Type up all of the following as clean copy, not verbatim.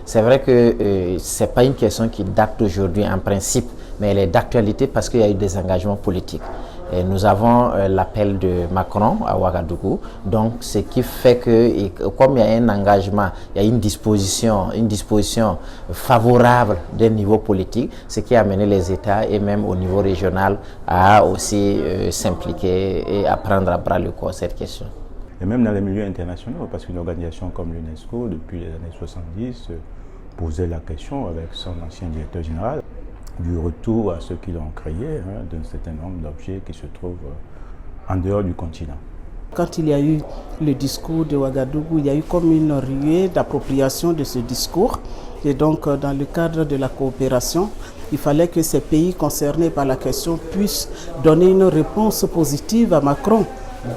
C'est vrai que ce n'est pas une question qui date d'aujourd'hui en principe, mais elle est d'actualité parce qu'il y a eu des engagements politiques. Et nous avons l'appel de Macron à Ouagadougou, donc ce qui fait que, comme il y a un engagement, il y a une disposition favorable d'un niveau politique, ce qui a amené les États et même au niveau régional à aussi s'impliquer et à prendre à bras le corps cette question. Et même dans les milieux internationaux, parce qu'une organisation comme l'UNESCO, depuis les années 70, posait la question avec son ancien directeur général du retour à ceux qui l'ont créé, d'un certain nombre d'objets qui se trouvent en dehors du continent. Quand il y a eu le discours de Ouagadougou, il y a eu comme une ruée d'appropriation de ce discours. Et donc, dans le cadre de la coopération, il fallait que ces pays concernés par la question puissent donner une réponse positive à Macron.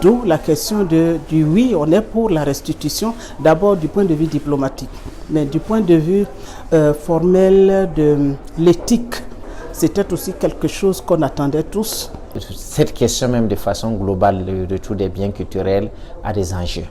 D'où la question du oui, on est pour la restitution, d'abord du point de vue diplomatique, mais du point de vue formel de l'éthique, c'était aussi quelque chose qu'on attendait tous. Cette question même de façon globale, le retour des biens culturels a des enjeux.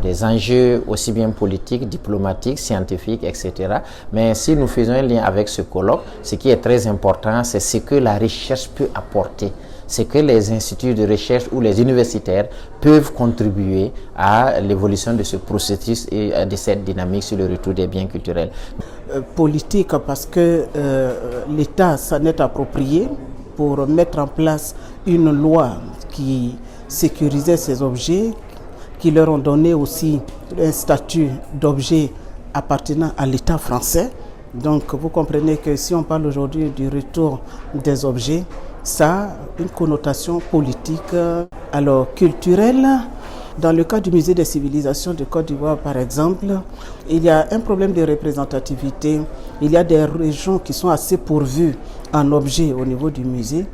Des enjeux aussi bien politiques, diplomatiques, scientifiques, etc. Mais si nous faisons un lien avec ce colloque, ce qui est très important, c'est ce que la recherche peut apporter. C'est que les instituts de recherche ou les universitaires peuvent contribuer à l'évolution de ce processus et de cette dynamique sur le retour des biens culturels. Politique, parce que l'État s'en est approprié pour mettre en place une loi qui sécurisait ces objets, qui leur ont donné aussi un statut d'objet appartenant à l'État français. Donc vous comprenez que si on parle aujourd'hui du retour des objets, ça a une connotation politique, alors culturelle. Dans le cas du musée des civilisations de Côte d'Ivoire, par exemple, il y a un problème de représentativité. Il y a des régions qui sont assez pourvues en objets au niveau du musée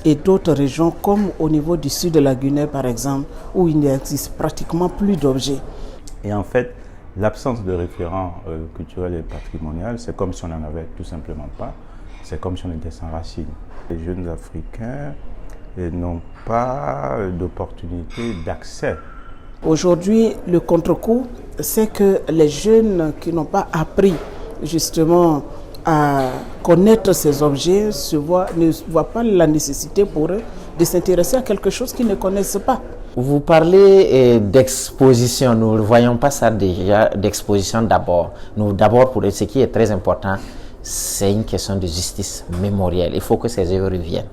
et d'autres régions comme au niveau du sud de la Guinée, par exemple, où il n'existe pratiquement plus d'objets. Et en fait, l'absence de référent culturel et patrimonial, c'est comme si on n'en avait tout simplement pas. C'est comme si on était sans racines. Les jeunes Africains n'ont pas d'opportunité d'accès. Aujourd'hui, le contre-coup, c'est que les jeunes qui n'ont pas appris justement à connaître ces objets ne voient pas la nécessité pour eux de s'intéresser à quelque chose qu'ils ne connaissent pas. Vous parlez d'exposition, nous ne voyons pas ça déjà d'exposition d'abord. D'abord, pour ce qui est très important, c'est une question de justice mémorielle. Il faut que ces œuvres reviennent.